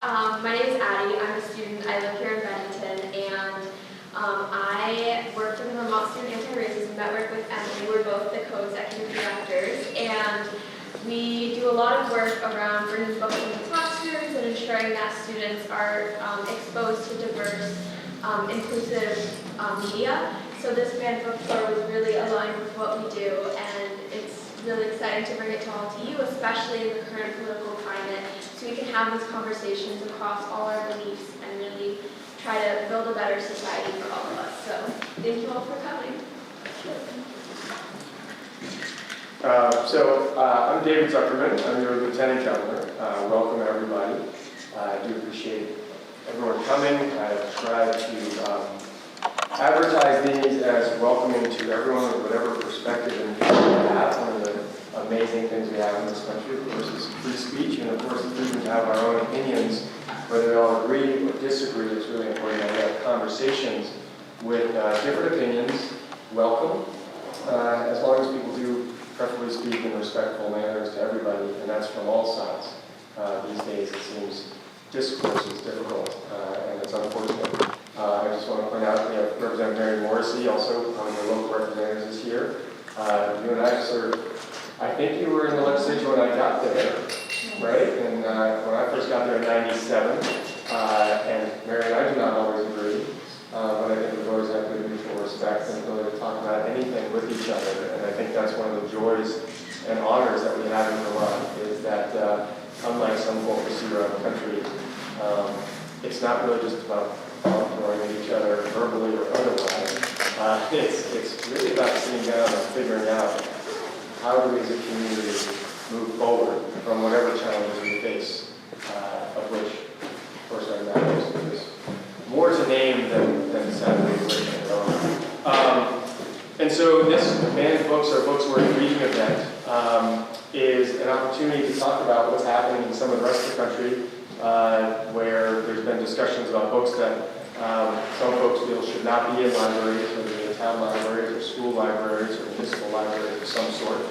My name is Addie. I'm a student. I live here in Bennington, and I work for the Vermont Student Anti-Racism Network with Emily. We're both the co-executive directors, and we do a lot of work around bringing books into classrooms and ensuring that students are exposed to diverse, inclusive media. So this banned bookstore was really aligned with what we do, and it's really exciting to bring it to all to you, especially in the current political climate, so we can have these conversations across all our beliefs and really try to build a better society for all of us. So thank you all for coming. I'm David Zuckerman. I'm your Lieutenant Governor. Welcome everybody. I do appreciate everyone coming. I've tried to advertise these as welcoming to everyone with whatever perspective and view they have. One of the amazing things we have in this country, of course, is free speech, and of course the freedom to have our own opinions, whether we all agree or disagree. It's really important that we have conversations with different opinions. Welcome, as long as people do preferably speak in respectful manners to everybody, and that's from all sides. These days it seems discourse is difficult, and it's unfortunate. I just want to point out we have Representative Mary Morrissey, also one of the local representatives is here. You and I think you were in the legislature when I got there, right? And when I first got there in '97, and Mary and I do not always agree, but I think we've always had good mutual respect and ability to talk about anything with each other. And I think that's one of the joys and honors that we have in Vermont, is that unlike some of what we see around the country, it's not really just about throwing at each other verbally or otherwise. It's really about sitting down and figuring out how do we as a community move forward from whatever challenges we face, of which, of course, right now there's more to name than sadly written. And so this Banned Books or Books Worth Reading event is an opportunity to talk about what's happening in some of the rest of the country, where there's been discussions about books that some folks feel should not be in libraries, whether they're town libraries or school libraries or municipal libraries of some sort.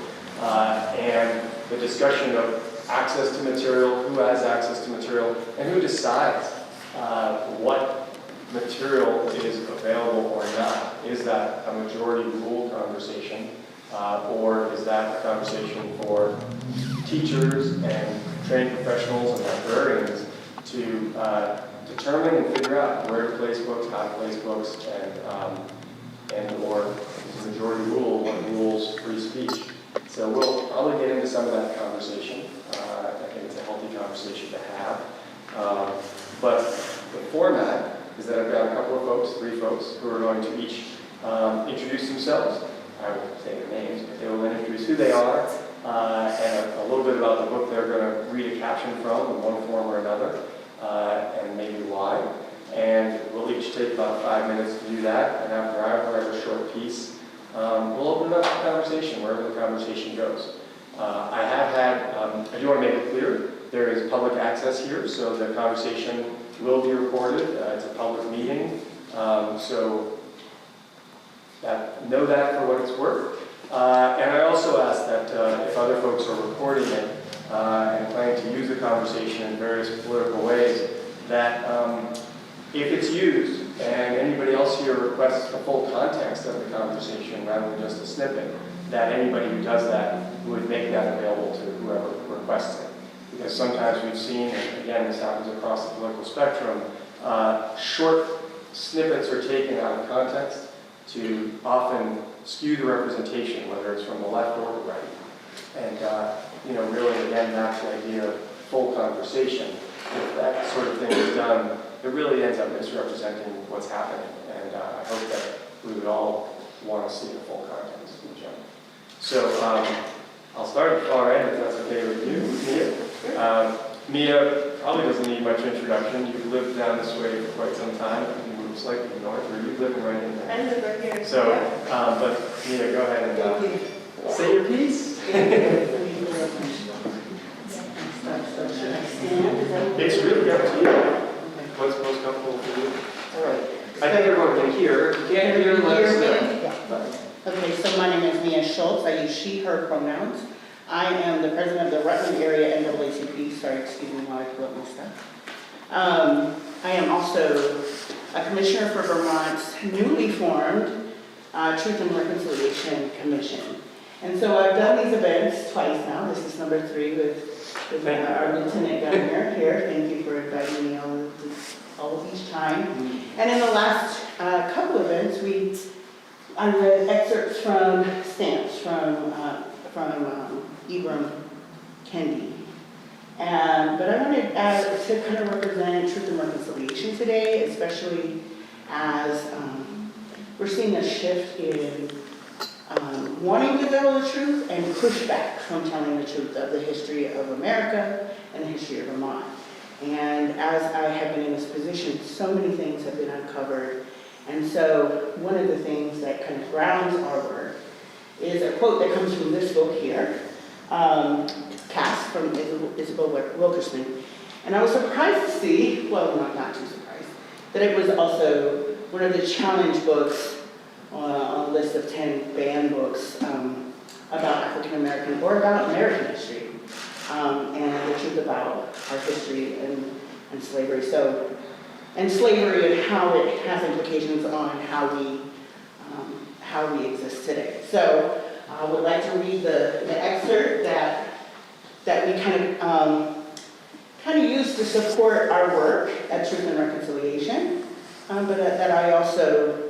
And the discussion of access to material, who has access to material, and who decides what material is available or not. Is that a majority rule conversation, or is that a conversation for teachers and trained professionals and librarians to determine and figure out where to place books, how to place books, and or is a majority rule what rules free speech. So we'll probably get into some of that conversation. I think it's a healthy conversation to have. But the format is that I've got a couple of folks, 3 folks, who are going to each introduce themselves. I won't say their names, but they will introduce who they are and a little bit about the book they're going to read a caption from in one form or another, and maybe why. And we'll each take about 5 minutes to do that, and after I write a short piece, we'll open it up to conversation, wherever the conversation goes. I do want to make it clear, there is public access here, so the conversation will be recorded. It's a public meeting, so know that for what it's worth. And I also ask that if other folks are recording it and planning to use the conversation in various political ways, that if it's used and anybody else here requests the full context of the conversation rather than just a snippet, that anybody who does that would make that available to whoever requests it. Because sometimes we've seen, and again this happens across the political spectrum, short snippets are taken out of context to often skew the representation, whether it's from the left or the right. And really again that's the idea of full conversation. If that sort of thing is done, it really ends up misrepresenting what's happening. And I hope that we would all want to see the full context in general. So I'll start at the far end, if that's okay with you, Mia. Mia probably doesn't need much introduction. You've lived down this way for quite some time. You moved slightly north, or you've lived right in there. I live right here. So, but Mia, go ahead and say your piece. It's really up to you. What's most comfortable for you? All right. I think everyone can hear. If you can't hear, let us know. Okay, so my name is Mia Schultz. I use she, her pronouns. I am the president of the Rutland Area NAACP. Sorry, excuse me while I pull up my stuff. I am also a commissioner for Vermont's newly formed Truth and Reconciliation Commission. And so I've done these events twice now. This is number 3 with our Lieutenant Governor here. Thank you for inviting me all of each time. And in the last couple events, I read excerpts from stamps from Ibram Kendi. But I wanted to kind of represent Truth and Reconciliation today, especially as we're seeing a shift in wanting to tell the truth and pushback from telling the truth of the history of America and the history of Vermont. And as I have been in this position, so many things have been uncovered. And so one of the things that kind of grounds our work is a quote that comes from this book here, Caste from Isabel Wilkerson. And I was surprised to see, well, not too surprised, that it was also one of the challenge books on a list of 10 banned books about African American or about American history and the truth about our history and slavery. So, and slavery and how it has implications on how we exist today. So I would like to read the excerpt that we kind of use to support our work at Truth and Reconciliation, but that I also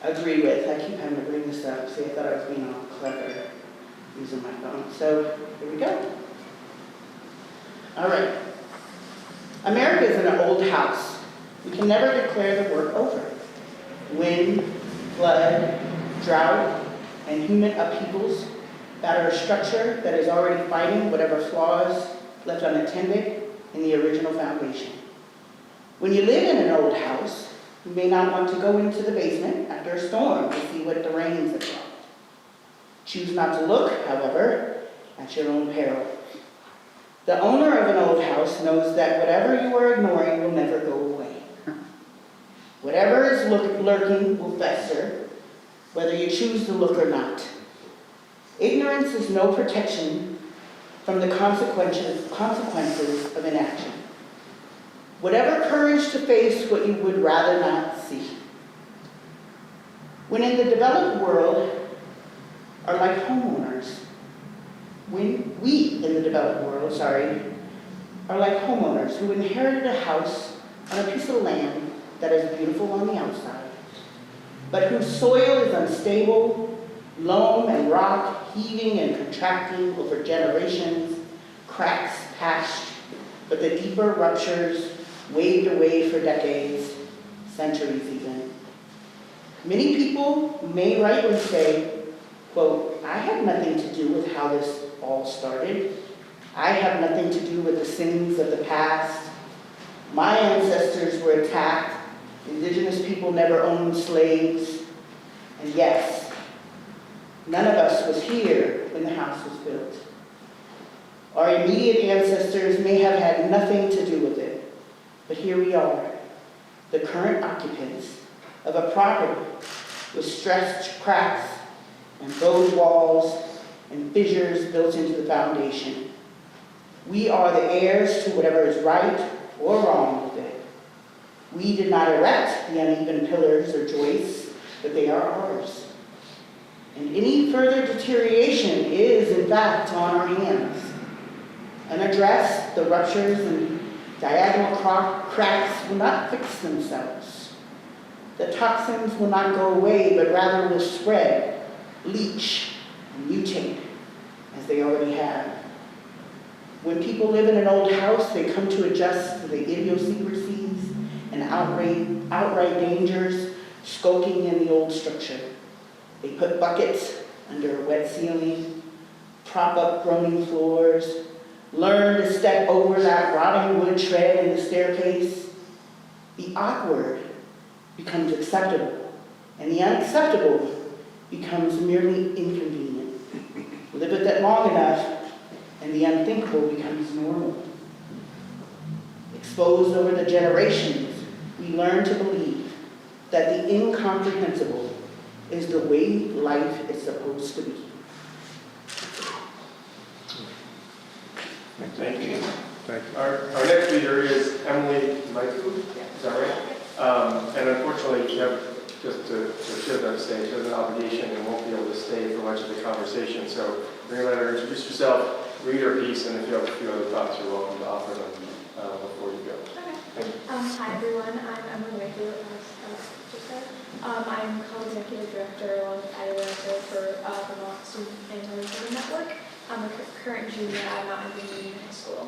agree with. I keep having to bring this up. See, I thought I was being all clever using my phone. So here we go. All right. America is an old house. We can never declare the work over. Wind, flood, drought, and human upheavals batter a structure that is already fighting whatever flaws left unattended in the original foundation. When you live in an old house, you may not want to go into the basement after a storm to see what the rains have brought. Choose not to look, however, at your own peril. The owner of an old house knows that whatever you are ignoring will never go away. Whatever is lurking will fester, whether you choose to look or not. Ignorance is no protection from the consequences of inaction. Whatever courage to face what you would rather not see. When in the developed world are like homeowners, when we in the developed world, are like homeowners who inherited a house on a piece of land that is beautiful on the outside, but whose soil is unstable, loam and rock heaving and contracting over generations, cracks patched, but the deeper ruptures waved away for decades, centuries even. Many people may rightly say, quote, I have nothing to do with how this all started. I have nothing to do with the sins of the past. My ancestors were attacked. Indigenous people never owned slaves. And yes, none of us was here when the house was built. Our immediate ancestors may have had nothing to do with it. But here we are, the current occupants of a property with stretched cracks and bowed walls and fissures built into the foundation. We are the heirs to whatever is right or wrong with it. We did not erect the uneven pillars or joists, but they are ours. And any further deterioration is, in fact, on our hands. Unaddressed, the ruptures and diagonal cracks will not fix themselves. The toxins will not go away, but rather will spread, leach, and mutate, as they already have. When people live in an old house, they come to adjust to the idiosyncrasies and outright dangers skulking in the old structure. They put buckets under a wet ceiling, prop up groaning floors, learn to step over that rotting wood tread in the staircase. The awkward becomes acceptable, and the unacceptable becomes merely inconvenient. Live with it long enough, and the unthinkable becomes normal. Exposed over the generations, we learn to believe that the incomprehensible is the way life is supposed to be. Thank you. Thank you. Our next speaker is Emily Maiku, is that right? And unfortunately, you have, just to show that stage, she has an obligation and won't be able to stay for much of the conversation. So we're going to let her introduce herself, read her piece, and if you have a few other thoughts, you're welcome to offer them before you go. Okay. Thank you. Hi everyone, I'm Emily Wakefield, as just said. I'm co-executive director along with Patty Director for Vermont Student Anti-Racism Network. I'm a current junior at Mountain View Union High School.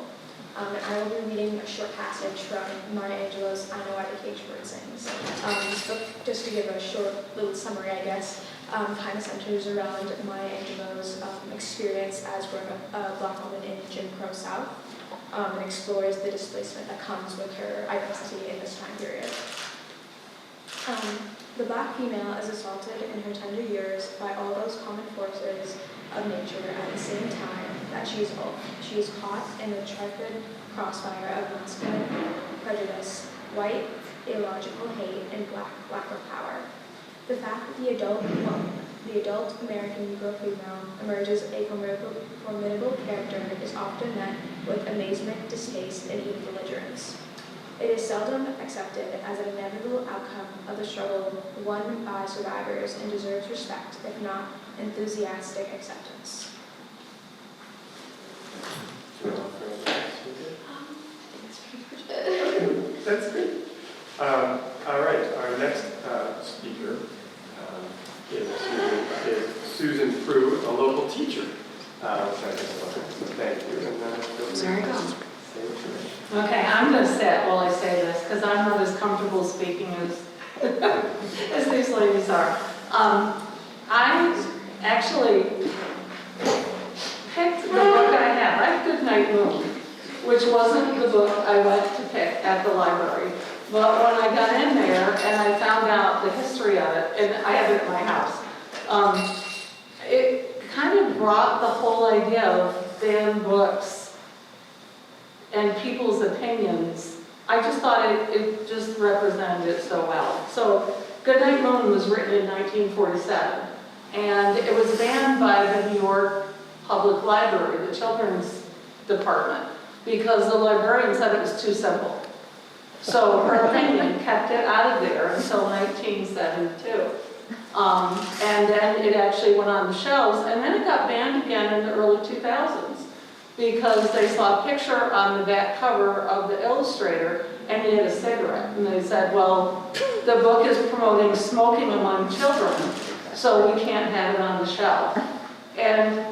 And I will be reading a short passage from Maya Angelou's I Know Why the Caged Bird Sings. This book, just to give a short little summary, I guess, kind of centers around Maya Angelou's experience as growing up a Black woman in Jim Crow South, and explores the displacement that comes with her identity in this time period. The Black female is assaulted in her tender years by all those common forces of nature at the same time that she is caught in the trifid crossfire of masculine prejudice, white illogical hate, and black lack of power. The fact that the adult American Negro female emerges a formidable character is often met with amazement, distaste, and even belligerence. It is seldom accepted as an inevitable outcome of the struggle won by survivors and deserves respect, if not enthusiastic acceptance. That's great. All right, our next speaker is Susan Frew, a local teacher. Thank you. And, There you go. say what you wish. Okay, I'm going to sit while I say this because I'm not as comfortable speaking as as these ladies are. I actually picked the book I have. I have Goodnight Moon, which wasn't the book I went to pick at the library. But when I got in there and I found out the history of it, and I have it at my house, it kind of brought the whole idea of banned books and people's opinions. I just thought it just represented it so well. So Goodnight Moon was written in 1947, and it was banned by the New York Public Library, the children's department, because the librarian said it was too simple. So her opinion kept it out of there until 1972. And then it actually went on the shelves, and then it got banned again in the early 2000s because they saw a picture on the back cover of the illustrator and he had a cigarette. And they said, well, the book is promoting smoking among children, so we can't have it on the shelf. And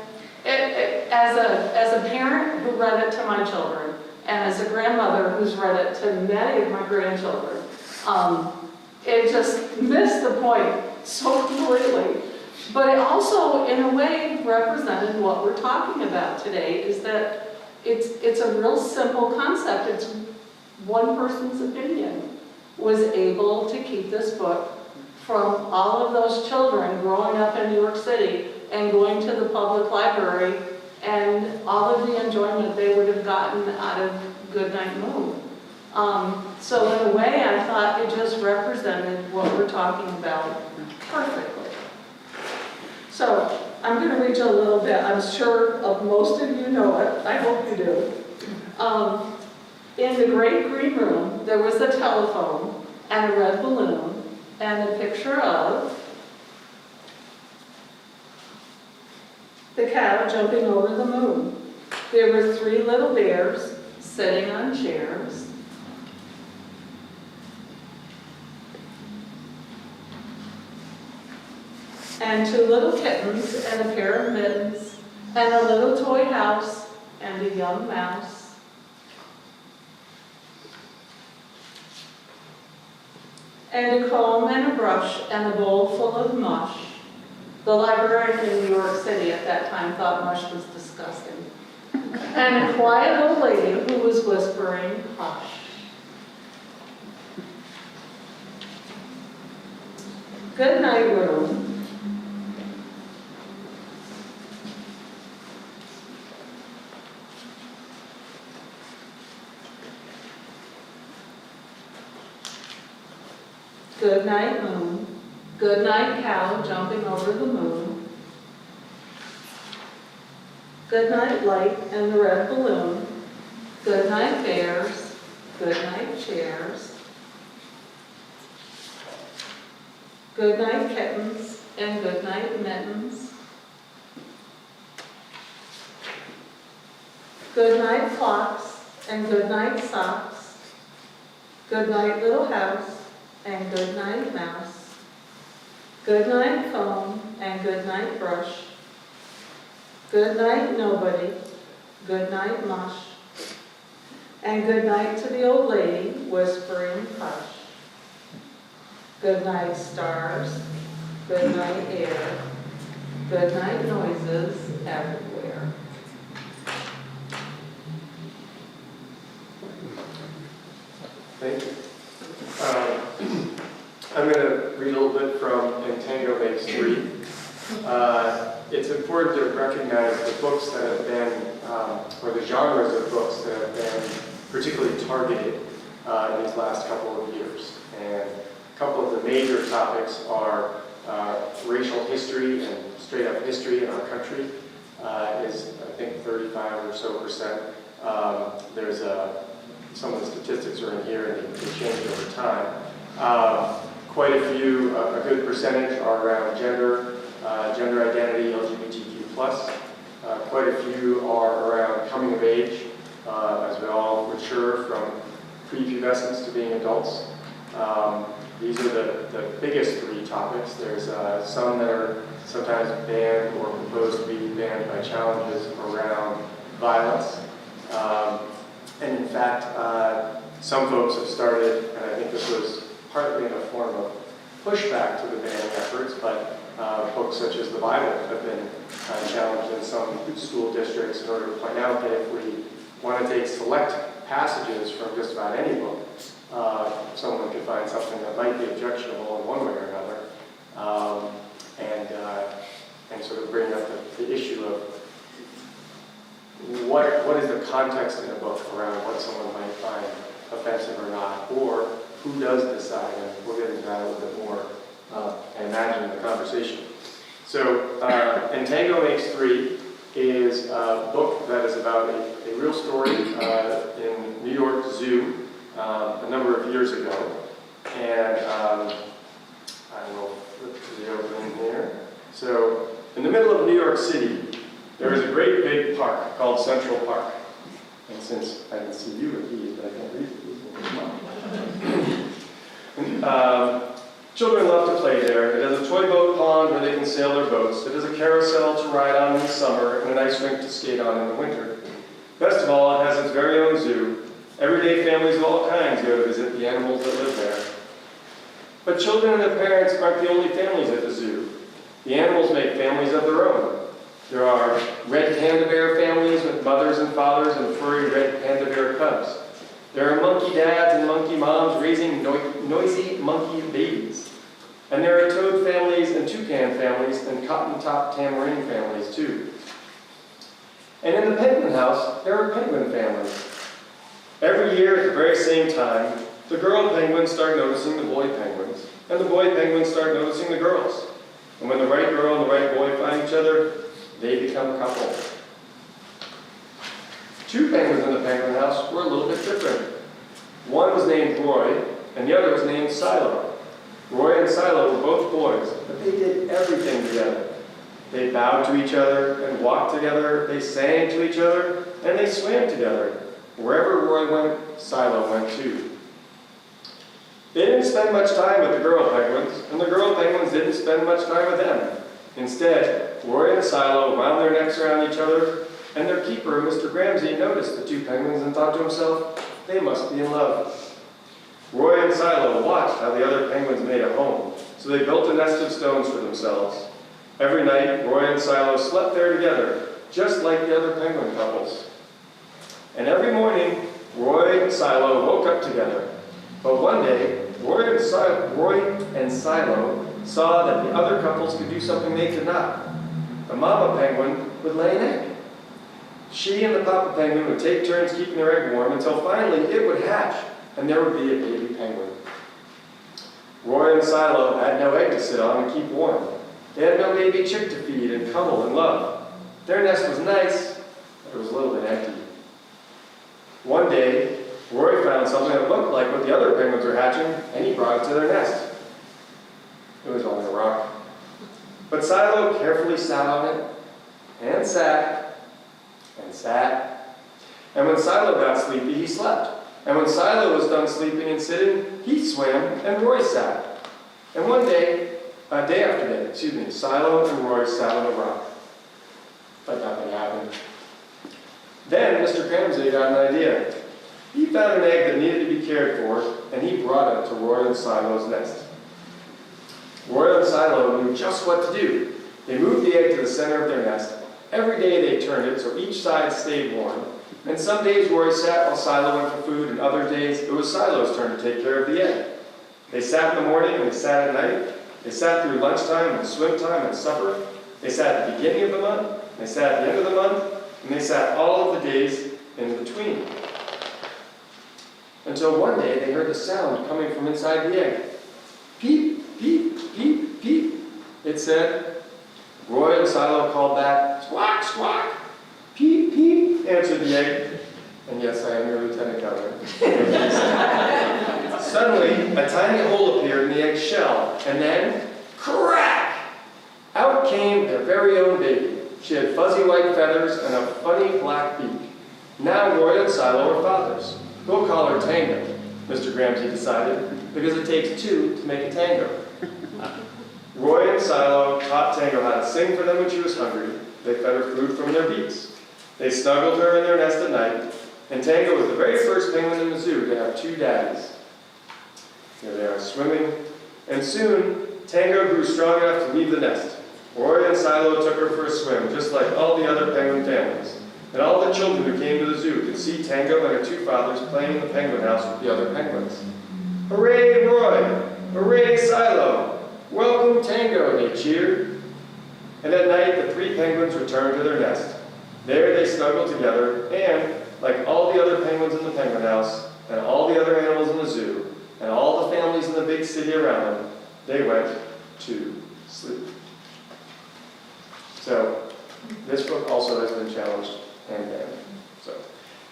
as a parent who read it to my children, and as a grandmother who's read it to many of my grandchildren, it just missed the point so completely. But it also, in a way, represented what we're talking about today, is that it's a real simple concept. It's one person's opinion was able to keep this book from all of those children growing up in New York City and going to the public library and all of the enjoyment they would have gotten out of Goodnight Moon. So in a way, I thought it just represented what we're talking about perfectly. So I'm going to read you a little bit. I'm sure most of you know it. I hope you do. In the great green room, there was a telephone and a red balloon and a picture of the cow jumping over the moon. There were 3 little bears sitting on chairs. And 2 little kittens and a pair of mittens and a little toy house and a young mouse. And a comb and a brush and a bowl full of mush. The librarian in New York City at that time thought mush was disgusting. And a quiet old lady who was whispering, hush. Good night, room. Good night, moon. Good night, cow jumping over the moon. Good night, light and the red balloon. Good night bears, good night chairs, good night kittens, and good night mittens. Good night clocks, and good night socks, good night little house, and good night mouse. Good night comb, and good night brush, good night nobody, good night mush. And good night to the old lady whispering hush. Good night stars, good night air, good night noises everywhere. Thank you. I'm going to read a little bit from And Tango Makes Three. It's important to recognize the books that have been, or the genres of books that have been particularly targeted in these last couple of years. And a couple of the major topics are racial history and straight up history in our country is, I think, 35% or so. There's some of the statistics are in here and they change over time. Quite a few, a good percentage are around gender identity, LGBTQ+. Quite a few are around coming of age, as we all mature from prepubescence to being adults. These are the biggest three topics. There's some that are sometimes banned or proposed to be banned by challenges around violence. And in fact, some folks have started, and I think this was partly in a form of pushback to the banning efforts, but books such as the Bible have been challenged in some school districts in order to point out that if we want to take select passages from just about any book, someone could find something that might be objectionable in one way or another, and sort of bring up the issue of what is the context in a book around what someone might find offensive or not, or who does decide, and we'll get into that a little bit more, I imagine, in the conversation. So, And Tango Makes Three is a book that is about a real story in New York Zoo a number of years ago. And I will flip to the opening here. So, in the middle of New York City, there is a great big park called Central Park. And since I can see you with these, but I can't read these. Children love to play there. It has a toy boat pond where they can sail their boats. It has a carousel to ride on in the summer and an ice rink to skate on in the winter. Best of all, it has its very own zoo. Everyday families of all kinds go to visit the animals that live there. But children and their parents aren't the only families at the zoo. The animals make families of their own. There are red panda bear families with mothers and fathers and furry red panda bear cubs. There are monkey dads and monkey moms raising noisy monkey babies. And there are toad families and toucan families and cotton-top tamarin families too. And in the penguin house, there are penguin families. Every year at the very same time, the girl penguins start noticing the boy penguins, and the boy penguins start noticing the girls. And when the right girl and the right boy find each other, they become a couple. Two penguins in the penguin house were a little bit different. One was named Roy, and the other was named Silo. Roy and Silo were both boys, but they did everything together. They bowed to each other and walked together, they sang to each other, and they swam together. Wherever Roy went, Silo went too. They didn't spend much time with the girl penguins, and the girl penguins didn't spend much time with them. Instead, Roy and Silo wound their necks around each other, and their keeper, Mr. Gramsci, noticed the two penguins and thought to himself, they must be in love. Roy and Silo watched how the other penguins made a home, so they built a nest of stones for themselves. Every night, Roy and Silo slept there together, just like the other penguin couples. And every morning, Roy and Silo woke up together. But one day, Roy and Silo saw that the other couples could do something they could not. The mama penguin would lay an egg. She and the papa penguin would take turns keeping their egg warm until finally it would hatch, and there would be a baby penguin. Roy and Silo had no egg to sit on and keep warm. They had no baby chick to feed and cuddle and love. Their nest was nice, but it was a little bit empty. One day, Roy found something that looked like what the other penguins were hatching, and he brought it to their nest. It was only a rock. But Silo carefully sat on it, and sat, and sat. And when Silo got sleepy, he slept. And when Silo was done sleeping and sitting, he swam, and Roy sat. And one day, day after day, Silo and Roy sat on a rock. But nothing happened. Then Mr. Ramsey got an idea. He found an egg that needed to be cared for, and he brought it to Roy and Silo's nest. Roy and Silo knew just what to do. They moved the egg to the center of their nest. Every day they turned it so each side stayed warm. And some days Roy sat while Silo went for food, and other days it was Silo's turn to take care of the egg. They sat in the morning and they sat at night. They sat through lunchtime and swim time and supper. They sat at the beginning of the month, they sat at the end of the month, and they sat all of the days in between. Until one day they heard the sound coming from inside the egg. Peep, peep, peep, peep, it said. Roy and Silo called back, squawk, squawk. Peep, peep, answered the egg. And yes, I am your lieutenant governor. Suddenly, a tiny hole appeared in the egg shell, and then, crack! Out came their very own baby. She had fuzzy white feathers and a funny black beak. Now Roy and Silo are fathers. We'll call her Tango, Mr. Ramsey decided, because it takes two to make a tango. Roy and Silo taught Tango how to sing for them when she was hungry. They fed her food from their beaks. They snuggled her in their nest at night, and Tango was the very first penguin in the zoo to have two daddies. Here they are swimming, and soon Tango grew strong enough to leave the nest. Roy and Silo took her for a swim, just like all the other penguin families. And all the children who came to the zoo could see Tango and her two fathers playing in the penguin house with the other penguins. Hooray, Roy! Hooray, Silo! Welcome, Tango, they cheered. And at night, the three penguins returned to their nest. There they snuggled together, and, like all the other penguins in the penguin house, and all the other animals in the zoo, and all the families in the big city around them, they went to sleep. So, this book also has been challenged and banned. So,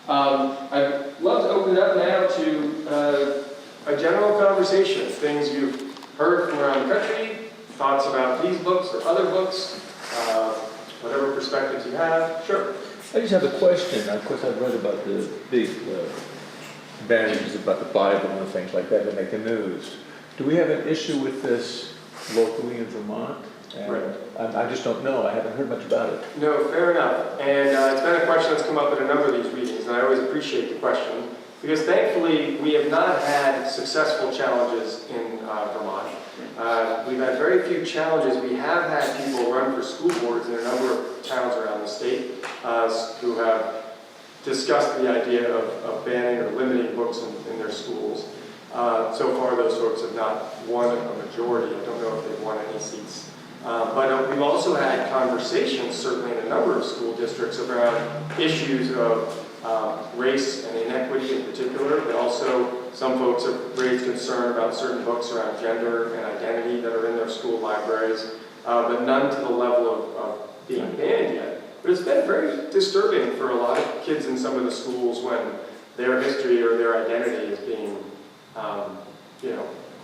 I'd love to open it up now to a general conversation, things you've heard from around the country, thoughts about these books or other books, whatever perspectives you have. Sure. I just have a question. Of course, I've read about the big bannings about the Bible and things like that make the news. Do we have an issue with this locally in Vermont? And Right. I just don't know. I haven't heard much about it. No, fair enough. And it's been a question that's come up at a number of these readings, and I always appreciate the question, because thankfully we have not had successful challenges in Vermont. We've had very few challenges. We have had people run for school boards in a number of towns around the state who have discussed the idea of banning or limiting books in their schools. So far, those folks have not won a majority. I don't know if they've won any seats. But we've also had conversations, certainly in a number of school districts, around issues of race and inequity in particular, but also some folks have raised concern about certain books around gender and identity that are in their school libraries, but none to the level of being banned yet. But it's been very disturbing for a lot of kids in some of the schools when their history or their identity is being,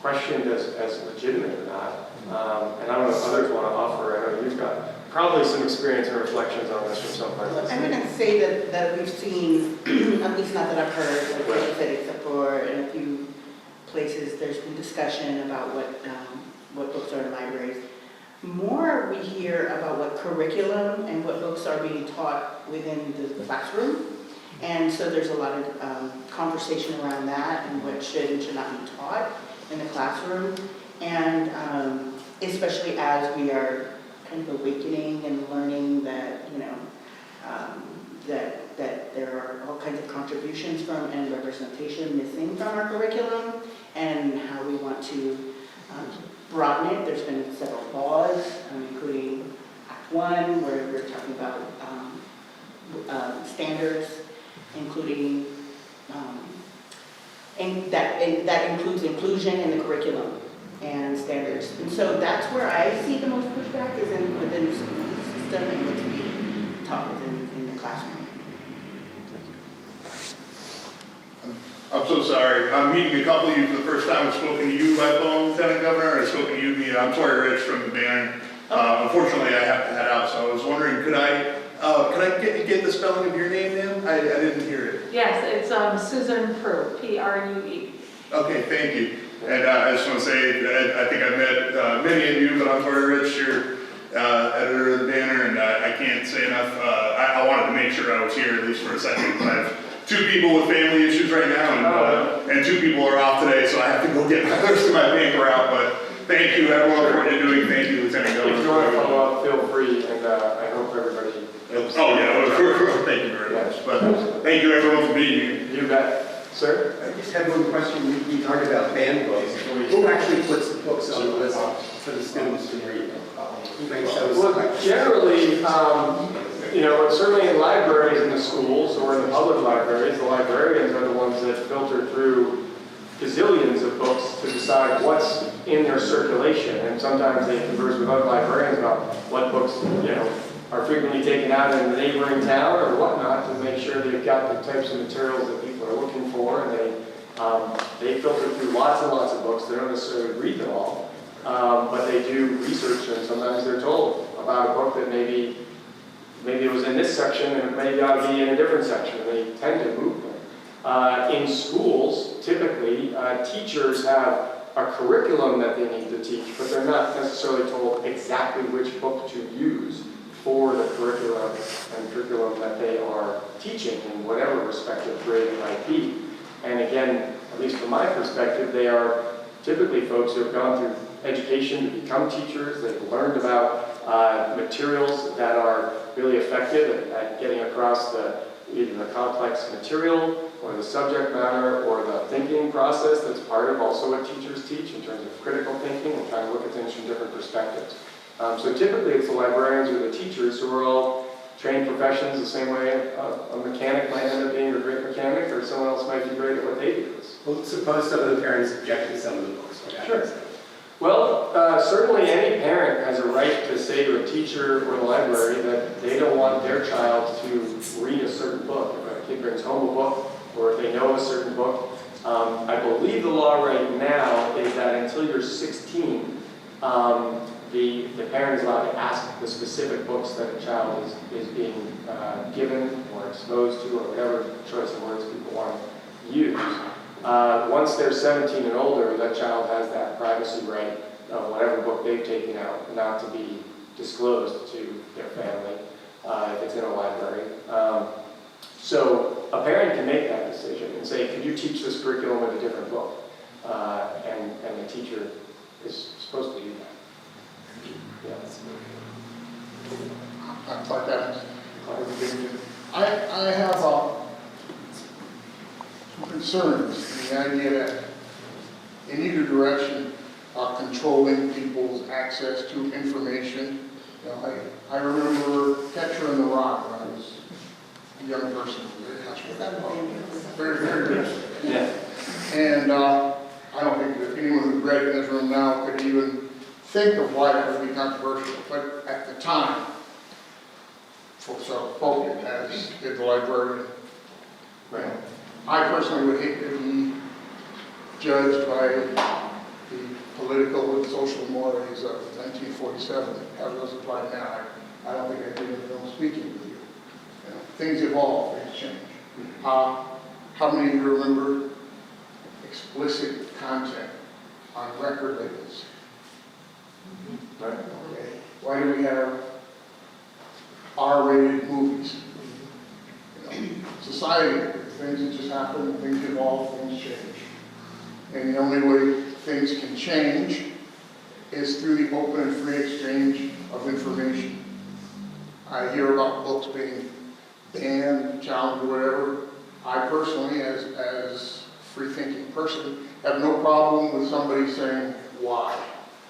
questioned as legitimate or not. And I don't know if others want to offer. I know you've got probably some experience and reflections on this from some places. I'm going to say that we've seen, at least not that I've heard, like I said, except for in a few places, there's been discussion about what books are in libraries. More we hear about what curriculum and what books are being taught within the classroom. And so there's a lot of conversation around that and what should and should not be taught in the classroom. And especially as we are kind of awakening and learning that, that there are all kinds of contributions from and representation missing from our curriculum, and how we want to broaden it. There's been several laws, including Act 1, where we're talking about standards, including, and that includes inclusion in the curriculum and standards. And so that's where I see the most pushback is within the school system and what's being taught in the classroom. I'm so sorry. I'm meeting a couple of you for the first time. I've spoken to you by phone, Lieutenant Governor. I've spoken to you via, I'm Tori Rich from the Banner. Unfortunately, I have to head out, so I was wondering, could I get the spelling of your name, ma'am? I didn't hear it. Yes, it's Susan Prue, Prue. Okay, thank you. And I just want to say, I think I've met many of you, but I'm Tori Rich, your editor of the Banner, and I can't say enough. I wanted to make sure I was here at least for a second. I have two people with family issues right now, and two people are off today, so I have to go get the rest of my paper out. But thank you, everyone, for what you're doing. Thank you, Lieutenant Governor. If you want to follow up, feel free, and I hope everybody. Oh, yeah, thank you very much. But thank you, everyone, for being here. You bet. Sir? I just had one question. We talked about banned books. Who actually puts the books on the list for the students to read? Who makes those? Well, generally, certainly in libraries in the schools or in the public libraries, the librarians are the ones that filter through gazillions of books to decide what's in their circulation. And sometimes they converse with other librarians about what books, are frequently taken out in the neighboring town or whatnot to make sure they've got the types of materials that people are looking for. And they filter through lots and lots of books. They don't necessarily read them all, but they do research, and sometimes they're told about a book that maybe it was in this section and maybe ought to be in a different section. They tend to move them. In schools, typically, teachers have a curriculum that they need to teach, but they're not necessarily told exactly which book to use for the curriculum that they are teaching in whatever respective grade it might be. And again, at least from my perspective, they are typically folks who have gone through education to become teachers. They've learned about materials that are really effective at getting across either the complex material or the subject matter or the thinking process that's part of also what teachers teach in terms of critical thinking and trying to look at things from different perspectives. So typically it's the librarians or the teachers who are all trained professions the same way a mechanic might end up being a great mechanic, or someone else might be great at what they do. Well, suppose some of the parents object to some of the books. Sure. Well, certainly any parent has a right to say to a teacher or the library that they don't want their child to read a certain book. If a kid brings home a book, or if they know a certain book, I believe the law right now is that until you're 16, the parent is allowed to ask the specific books that a child is being given or exposed to, or whatever choice of words people want to use. Once they're 17 and older, that child has that privacy right of whatever book they've taken out not to be disclosed to their family if it's in a library. So a parent can make that decision and say, could you teach this curriculum with a different book? And the teacher is supposed to do that. Yeah. Clark Evans. I have some concerns in the idea that in either direction controlling people's access to information. I remember Catcher in the Rock when I was a young person. Very, very good. Yeah. And I don't think that anyone who's read it in this room now could even think of why that would be controversial. But at the time, folks are spoken as did the librarian. Right. I personally would hate to be judged by the political and social mores of 1947, how those apply now. I don't think I'd be in the room speaking with you. Things evolve, things change. How many of you remember explicit content on record labels? Right. Okay. Why do we have R-rated movies? Society, things that just happen, things evolve, things change. And the only way things can change is through the open and free exchange of information. I hear about books being banned, challenged, or whatever. I personally, as a free-thinking person, have no problem with somebody saying why,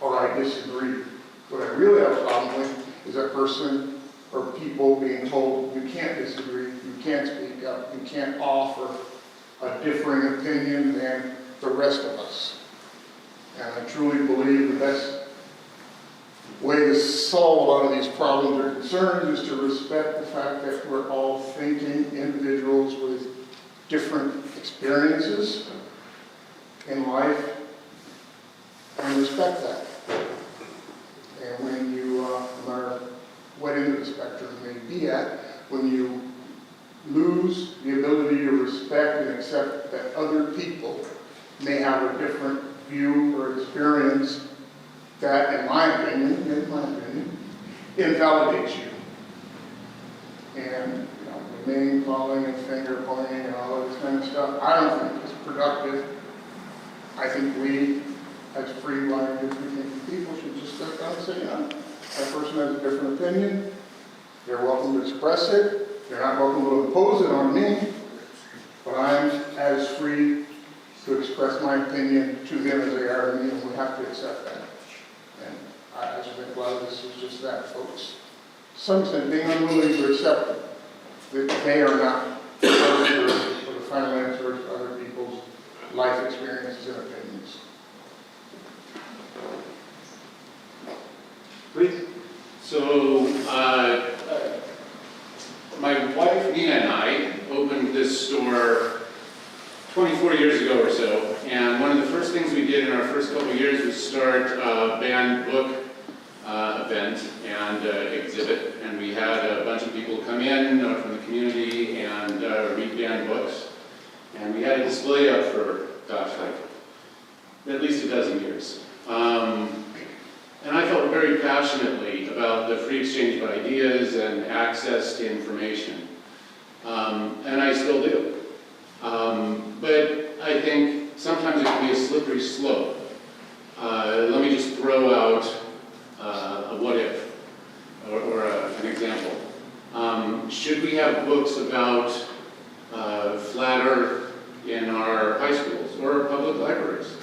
or I disagree. What I really have a problem with is that person or people being told you can't disagree, you can't speak up, you can't offer a differing opinion than the rest of us. And I truly believe the best way to solve a lot of these problems or concerns is to respect the fact that we're all thinking individuals with different experiences in life and respect that. And when you, no matter what end of the spectrum you may be at, when you lose the ability to respect and accept that other people may have a different view or experience, that, in my opinion, invalidates you. And, you know, the name calling and finger pointing and all of this kind of stuff, I don't think is productive. I think we, as free-minded, free-thinking people, should just step down and say, that person has a different opinion. They're welcome to express it. They're not welcome to impose it on me. But I'm as free to express my opinion to them as they are to me, and we have to accept that. And I just think a lot of this is just that, folks. Some extent, being unwilling to accept that they are not arbiters or the final answers to other people's life experiences and opinions. Please. So, my wife Nina and I opened this store 24 years ago or so, and one of the first things we did in our first couple of years was start a banned book event and exhibit, and we had a bunch of people come in from the community and read banned books, and we had a display up for, gosh, like at least a dozen years. And I felt very passionately about the free exchange of ideas and access to information, and I still do. But I think sometimes it can be a slippery slope. Let me just throw out a what if, or an example. Should we have books about flat earth in our high schools or our public libraries?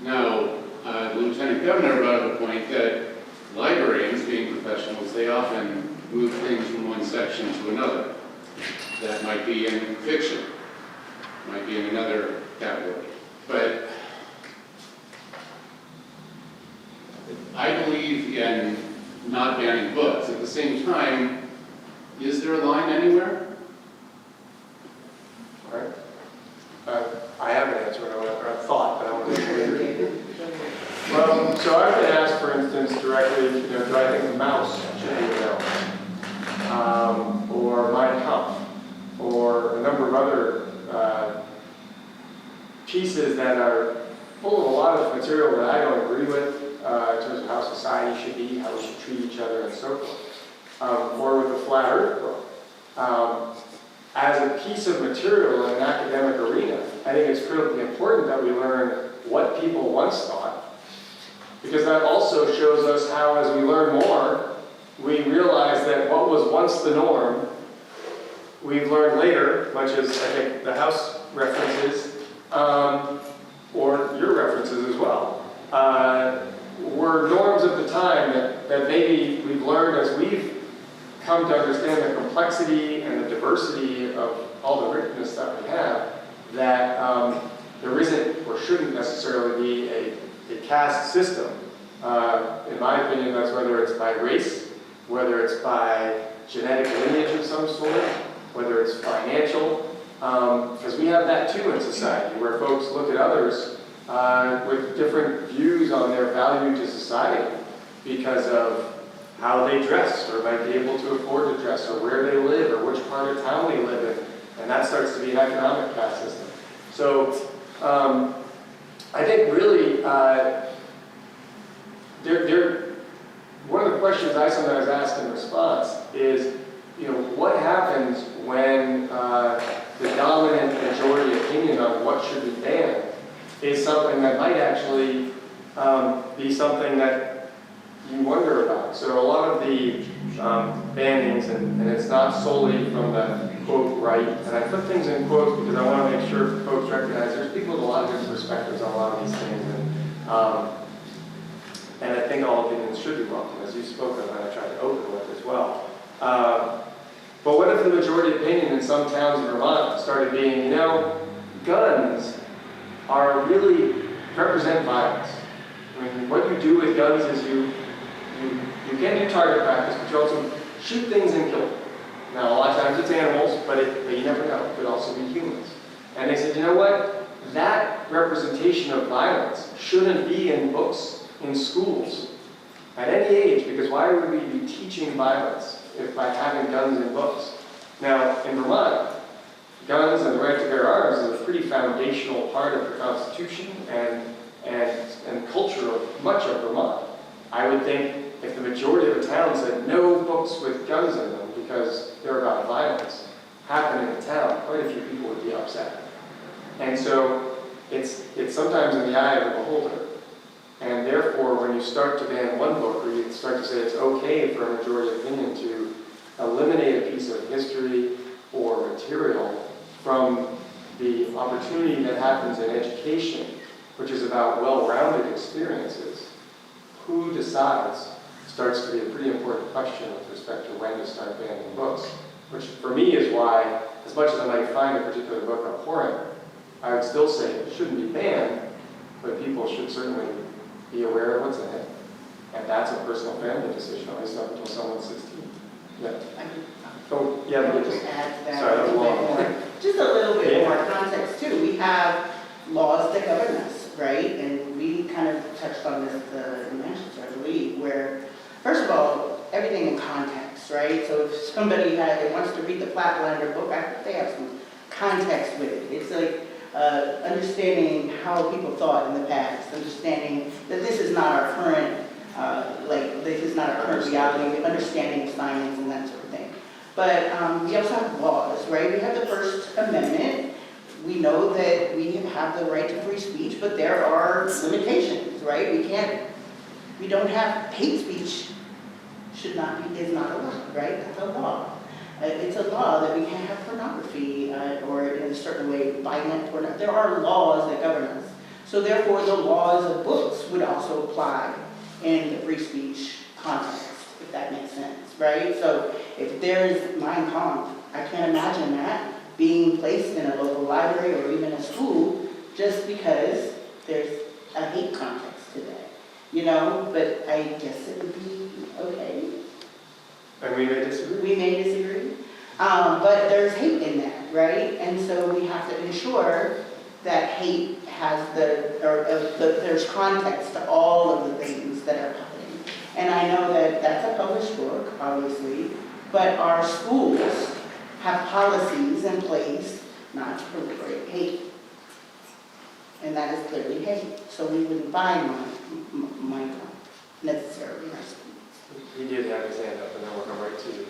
Now, the Lieutenant Governor brought up a point that librarians, being professionals, they often move things from one section to another. That might be in fiction, might be in another category. But I believe in not banning books. At the same time, is there a line anywhere? All right. I have an answer, or a thought, but I want to hear it. Well, so I've been asked, for instance, directly, do I think the mouse should be available? Or Mein Kampf, or a number of other pieces that are full of a lot of material that I don't agree with in terms of how society should be, how we should treat each other, and so forth. Or with the Flat Earth book. As a piece of material in an academic arena, I think it's critically important that we learn what people once thought, because that also shows us how, as we learn more, we realize that what was once the norm, we've learned later, much as I think the House references, or your references as well, were norms of the time that maybe we've learned as we've come to understand the complexity and the diversity of all the richness that we have, that there isn't or shouldn't necessarily be a caste system. In my opinion, that's whether it's by race, whether it's by genetic lineage of some sort, whether it's financial, because we have that too in society, where folks look at others with different views on their value to society because of how they dress, or might be able to afford to dress, or where they live, or which part of town they live in, and that starts to be an economic caste system. So I think really, one of the questions I sometimes ask in response is, what happens when the dominant majority opinion on what should be banned is something that might actually be something that you wonder about. So a lot of the bannings, and it's not solely from the quote right, and I put things in quotes because I want to make sure folks recognize there's people with a lot of different perspectives on a lot of these things, and I think all opinions should be welcome, as you spoke of, and I tried to open with as well. But what if the majority opinion in some towns in Vermont started being, guns are really represent violence. I mean, what you do with guns is you can do target practice, but you also shoot things and kill them. Now, a lot of times it's animals, but you never know, it could also be humans. And they said, you know what? That representation of violence shouldn't be in books, in schools, at any age, because why would we be teaching violence if by having guns in books? Now, in Vermont, guns and the right to bear arms is a pretty foundational part of the Constitution and culture of much of Vermont. I would think if the majority of the town said no books with guns in them because they're about violence happen in the town, quite a few people would be upset. And so it's sometimes in the eye of the beholder. And therefore, when you start to ban one book, or you start to say it's okay for a majority opinion to eliminate a piece of history or material from the opportunity that happens in education, which is about well-rounded experiences, who decides starts to be a pretty important question with respect to when to start banning books, which for me is why, as much as I might find a particular book abhorrent, I would still say it shouldn't be banned, but people should certainly be aware of what's in it. And that's a personal family decision, at least up until someone's 16. Yeah. Oh, yeah, I'll but just add to that sorry, that was a little long. bit more. Just a little bit Yeah. more context too. We have laws that govern us, right? And we kind of touched on this in Manchester, I believe, where, first of all, everything in context, right? So if somebody wants to read the Flatlander book, I think they have some context with it. It's like understanding how people thought in the past, understanding that this is not our current, this is not our current reality, understanding science and that sort of thing. But we also have laws, right? We have the First Amendment. We know that we have the right to free speech, but there are limitations, right? We don't have hate speech is not allowed, right? That's a law. It's a law that we can't have pornography or in a certain way violent pornography. There are laws that govern us. So therefore the laws of books would also apply in the free speech context, if that makes sense, right? So if there's Mein Kampf, I can't imagine that being placed in a local library or even a school just because there's a hate context to that, but I guess it would be okay. And we may disagree. We may disagree, but there's hate in that, right? And so we have to ensure that hate has there's context to all of the things that are happening. And I know that that's a published book, obviously, but our schools have policies in place not to proliferate hate. And that is clearly hate. So we wouldn't find Mein Kampf necessarily in our schools. He did have his hand up, and then we'll come right to you.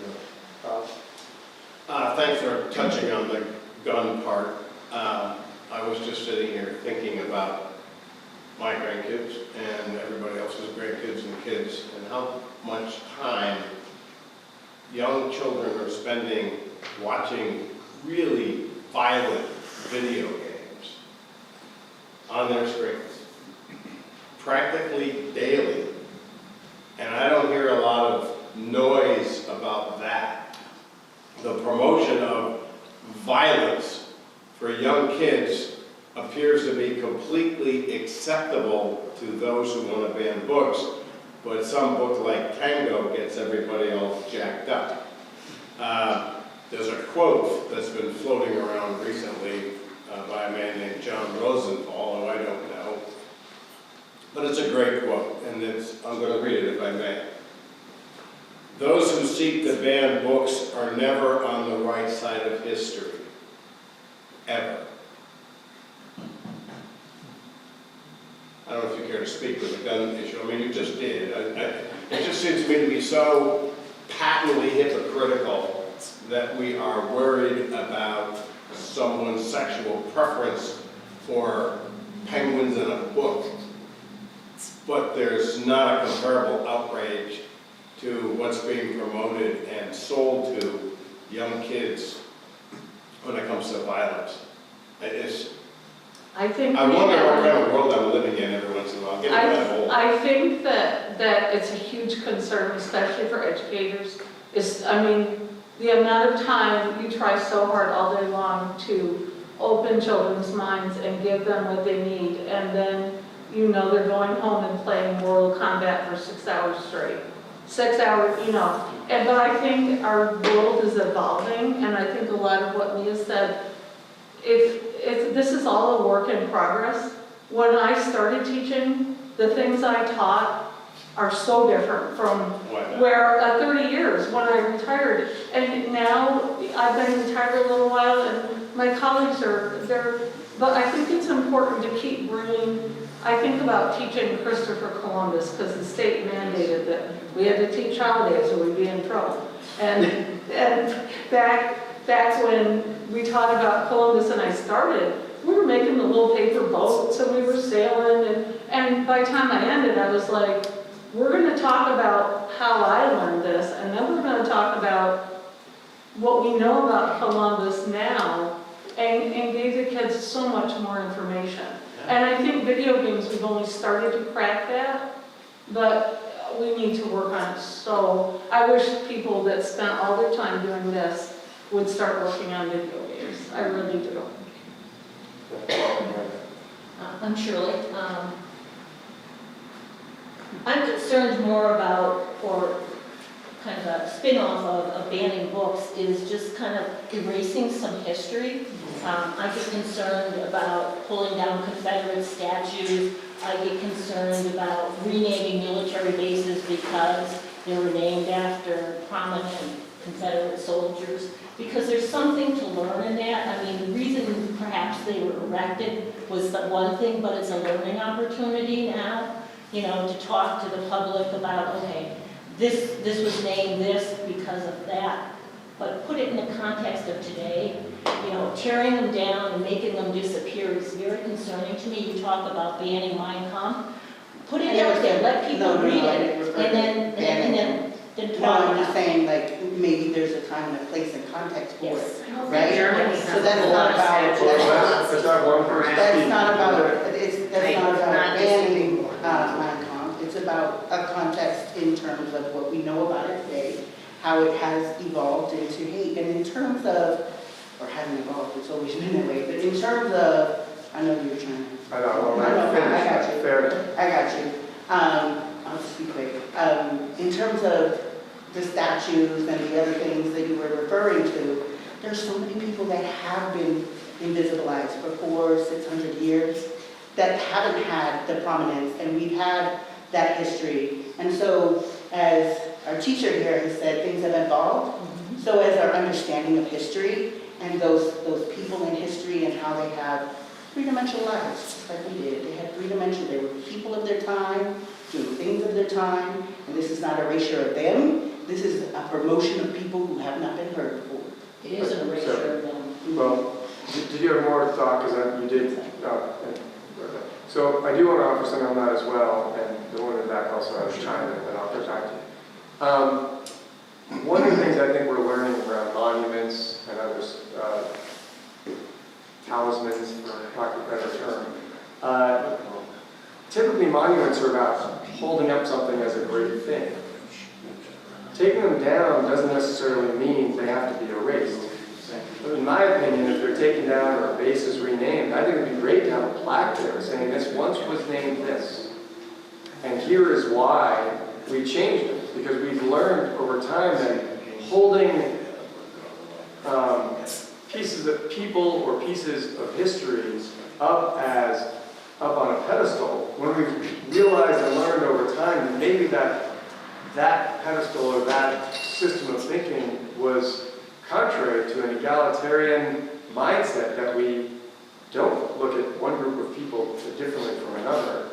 Thanks for touching on the gun part. I was just sitting here thinking about my grandkids and everybody else's grandkids and kids and how much time young children are spending watching really violent video games on their screens, practically daily. And I don't hear a lot of noise about that. The promotion of violence for young kids appears to be completely acceptable to those who want to ban books, but some book like Tango gets everybody all jacked up. There's a quote that's been floating around recently by a man named John Rosenthal, who I don't know, but it's a great quote, and I'm going to read it if I may. Those who seek to ban books are never on the right side of history, ever. I don't know if you care to speak with the gun issue. I mean, you just did. It just seems to me to be so patently hypocritical that we are worried about someone's sexual preference for penguins in a book, but there's not a comparable outrage to what's being promoted and sold to young kids when it comes to violence. I think I wonder what kind of world I'm living in every once in a while. I'm getting kind of old. I think that it's a huge concern, especially for educators. The amount of time you try so hard all day long to open children's minds and give them what they need, and then they're going home and playing Mortal Kombat for 6 hours straight. 6 hours, you know. But I think our world is evolving, and I think a lot of what Mia said, if this is all a work in progress. When I started teaching, the things I taught are so different from where 30 years when I retired. And now I've been retired a little while, and my colleagues but I think it's important to keep bringing, I think about teaching Christopher Columbus, because the state mandated that we had to teach holidays or we'd be in trouble. And back when we taught about Columbus and I started, we were making the little paper boats and we were sailing, and by the time I ended, I was like, we're gonna talk about how I learned this, and then we're gonna talk about what we know about Columbus now, and gave the kids so much more information. And I think video games, we've only started to crack that, but we need to work on it. So I wish people that spent all their time doing this would start working on video games. I really do. I'm Shirley. I'm concerned more about, or kind of a spin-off of banning books, is just kind of erasing some history. I get concerned about pulling down Confederate statues. I get concerned about renaming military bases because they were named after prominent Confederate soldiers, because there's something to learn in that. I mean, the reason perhaps they were erected was the one thing, but it's a learning opportunity now, you know, to talk to the public about, okay, this was named this because of that, but put it in the context of today. You know, tearing them down and making them disappear is very concerning to me. You talk about banning Mein Kampf. Put it out there, let people read it, and then No, I'm just saying, like, maybe there's a time and a place and context for it, yes. right? So that's not about, That's not one person that's speaking. not about banning Mein Kampf. It's about a context in terms of what we know about it today, how it has evolved into hate, and in terms of, or hasn't evolved, it's always been that way, but in terms of, I know you're trying to. I know, well, I got you. Fair. I got you. I'll just be quick. In terms of the statues and the other things that you were referring to, there's so many people that have been invisibilized for 400-600 years that haven't had the prominence, and we've had that history. And so, as our teacher here has said, things have evolved. So as our understanding of history and those people in history and how they have three-dimensional lives, just like we did. They had three-dimensional, they were people of their time, doing things of their time, and this is not a erasure of them. This is a promotion of people who have not been heard before. It is an erasure of them. Well, did you have more thought, because you did, so I do want to offer something on that as well, and the one in the back also, I was trying to, but I'll get back to you. One of the things I think we're learning around monuments and others, talismans, for lack of a better term, typically monuments are about holding up something as a great thing. Taking them down doesn't necessarily mean they have to be erased. But in my opinion, if they're taken down or a base is renamed, I think it would be great to have a plaque there saying this once was named this. And here is why we changed it. Because we've learned over time that holding pieces of people or pieces of history up on a pedestal, when we've realized and learned over time that maybe that pedestal or that system of thinking was contrary to an egalitarian mindset, that we don't look at one group of people differently from another.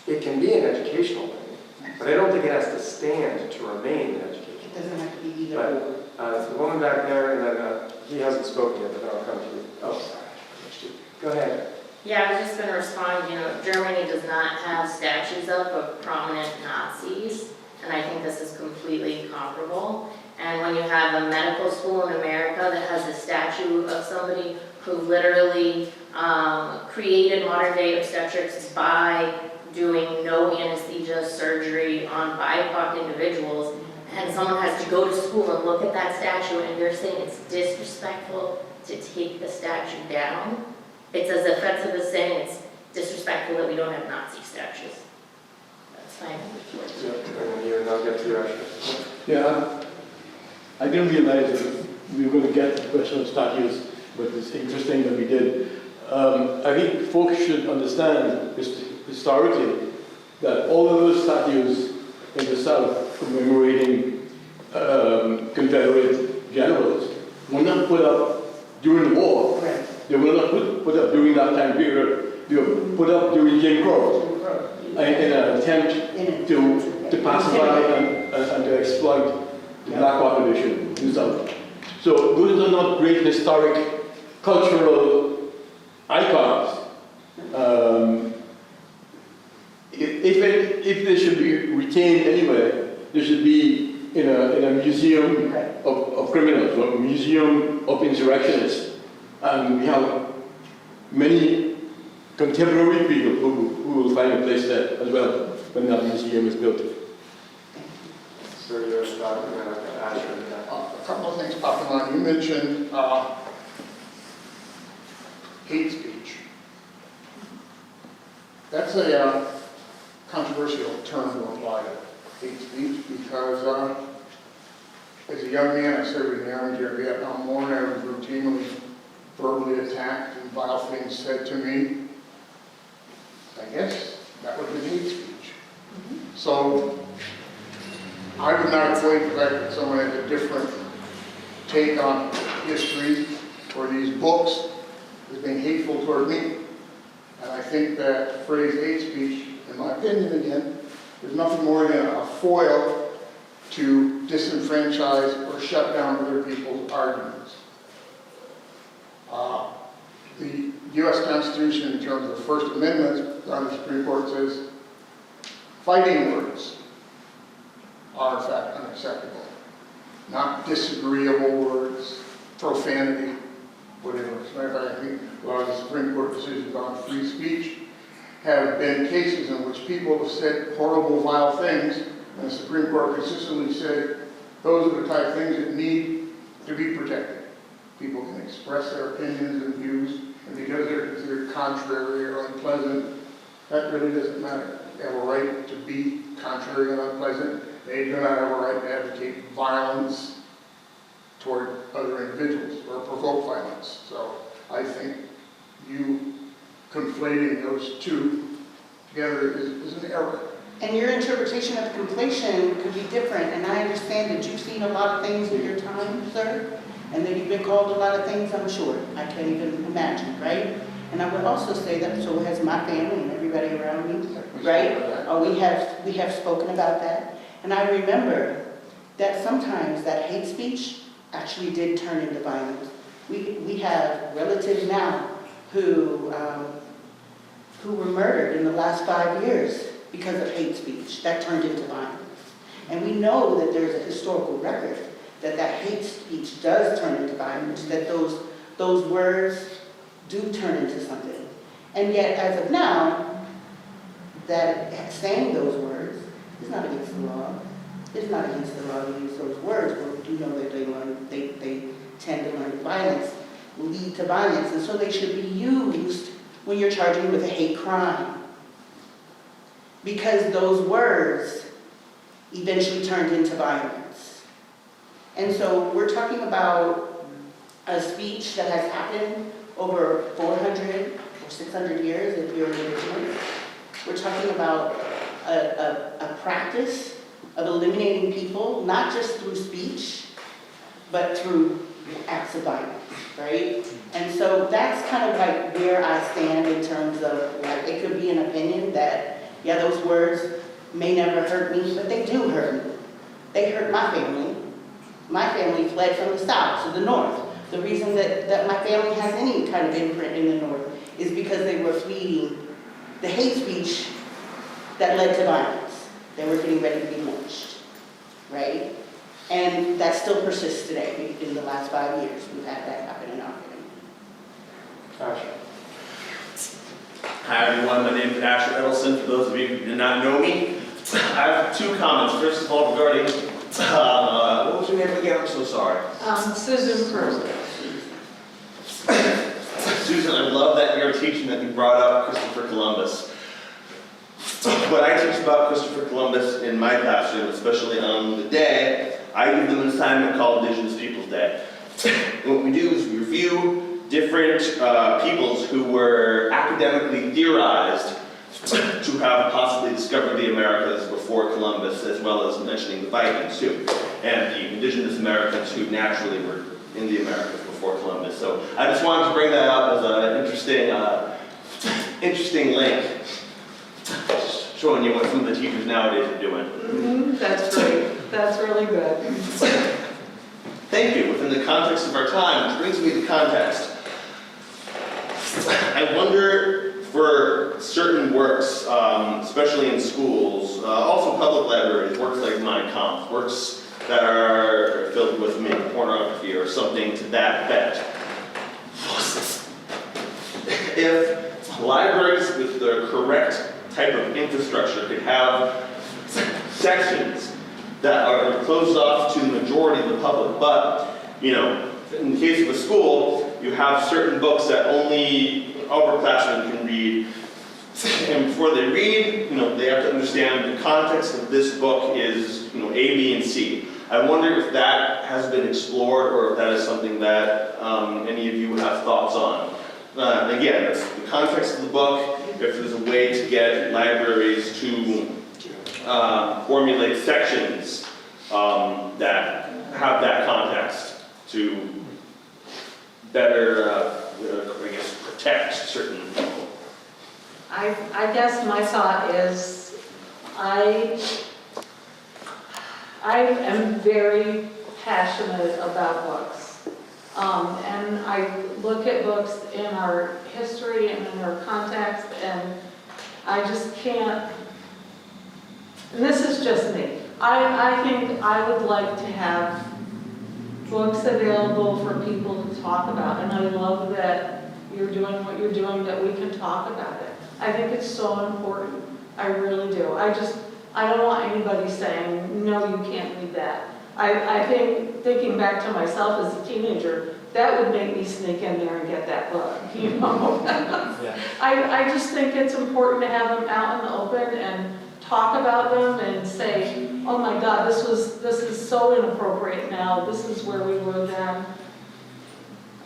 It can be an educational thing, but I don't think it has to stand to remain an education. It doesn't have to be either or. The woman back there, and then he hasn't spoken yet, but then I'll come to you. Oh, sorry, I missed you. Go ahead. Yeah, I was just going to respond, Germany does not have statues up of prominent Nazis, and I think this is completely comparable. And when you have a medical school in America that has a statue of somebody who literally created modern day obstetrics by doing no anesthesia surgery on BIPOC individuals, and someone has to go to school and look at that statue, and you're saying it's disrespectful to take the statue down. It's as offensive as saying it's disrespectful that we don't have Nazi statues. That's Planning. And I'll get to Asher. Yeah, I didn't realize that we were going to get to the question of statues, but it's interesting that we did. I think folks should understand historically that all of those statues in the South commemorating Confederate generals were not put up during the war. They were not put up during that time period. They were put up during Jim Crow in an attempt to pacify and to exploit the black population in the South. So those are not great historic, cultural icons. If they should be retained anywhere, they should be in a museum of criminals or a museum of insurrectionists. And we have many contemporary people who will find a place there as well when that museum is built. So you're starting Asher. A couple of things popping on. You mentioned hate speech. That's a controversial term to apply to hate speech because as a young man, I served in the Army during the Vietnam War, and I was routinely verbally attacked and vile things said to me. I guess that would be hate speech. So I would not equate the fact that someone has a different take on history or these books as being hateful toward me. And I think that phrase hate speech, in my opinion again, is nothing more than a foil to disenfranchise or shut down other people's arguments. The U.S. Constitution, in terms of the First Amendment, the Supreme Court says fighting words are in fact unacceptable. Not disagreeable words, profanity, whatever. As a matter of fact, I think a lot of the Supreme Court decisions on free speech have been cases in which people have said horrible, vile things, and the Supreme Court consistently said those are the type of things that need to be protected. People can express their opinions and views, and because they're considered contrary or unpleasant, that really doesn't matter. They have a right to be contrary and unpleasant. They do not have a right to advocate violence toward other individuals or provoke violence. So I think you conflating those two together is an error. And your interpretation of conflation could be different, and I understand that you've seen a lot of things in your time, sir, and that you've been called a lot of things, I'm sure. I can't even imagine, right? And I would also say that so has my family and everybody around me, right? We have spoken about that. And I remember that sometimes that hate speech actually did turn into violence. We have relatives now who were murdered in the last 5 years because of hate speech that turned into violence. And we know that there's a historical record that hate speech does turn into violence, that those words do turn into something. And yet, as of now, that saying those words is not against the law. It's not against the law to use those words, but we do know that they tend to learn violence, lead to violence, and so they should be used when you're charging with a hate crime. Because those words eventually turned into violence. And so we're talking about a speech that has happened over 400 or 600 years if you're indigenous. We're talking about a practice of eliminating people, not just through speech, but through acts of violence, right? And so that's kind of like where I stand in terms of, like, it could be an opinion that, yeah, those words may never hurt me, but they do hurt me. They hurt my family. My family fled from the south to the north. The reason that my family has any kind of imprint in the north is because they were fleeing the hate speech that led to violence. They were getting ready to be lynched, right? And that still persists today. In the last 5 years, we've had that happen in our family. Asher. Hi everyone, my name is Asher Edelson. For those of you who do not know me, I have two comments. First of all, regarding, what was your name again? I'm so sorry. Susan Purser. Susan, I love that you're teaching that you brought up Christopher Columbus. when I teach about Christopher Columbus in my classroom, especially on the day, I give them an assignment called Indigenous Peoples Day. And what we do is we review different peoples who were academically theorized to have possibly discovered the Americas before Columbus, as well as mentioning the Vikings too, and the indigenous Americans who naturally were in the Americas before Columbus. So I just wanted to bring that up as an interesting link, showing you what some of the teachers nowadays are doing. That's great. That's really good. Thank you. Within the context of our time, which brings me to context. I wonder for certain works, especially in schools, also public libraries, works like Mein Kampf, works that are filled with maybe pornography or something to that effect. If libraries with the correct type of infrastructure could have sections that are closed off to the majority of the public, but, you know, in the case of a school, you have certain books that only upperclassmen can read, and before they read, you know, they have to understand the context of this book is, you know, A, B, and C. I wonder if that has been explored, or if that is something that any of you have thoughts on. Again, it's the context of the book, if there's a way to get libraries to formulate sections that have that context to better, I guess, protect certain people. I guess my thought is, I am very passionate about books. And I look at books in our history and in our context, and I just can't, and this is just me. I think I would like to have books available for people to talk about, and I love that you're doing what you're doing, that we can talk about it. I think it's so important. I really do. I don't want anybody saying, no, you can't read that. I think, thinking back to myself as a teenager, that would make me sneak in there and get that book, you know? Yeah. I just think it's important to have them out in the open and talk about them and say, oh my God, this is so inappropriate now, this is where we were then.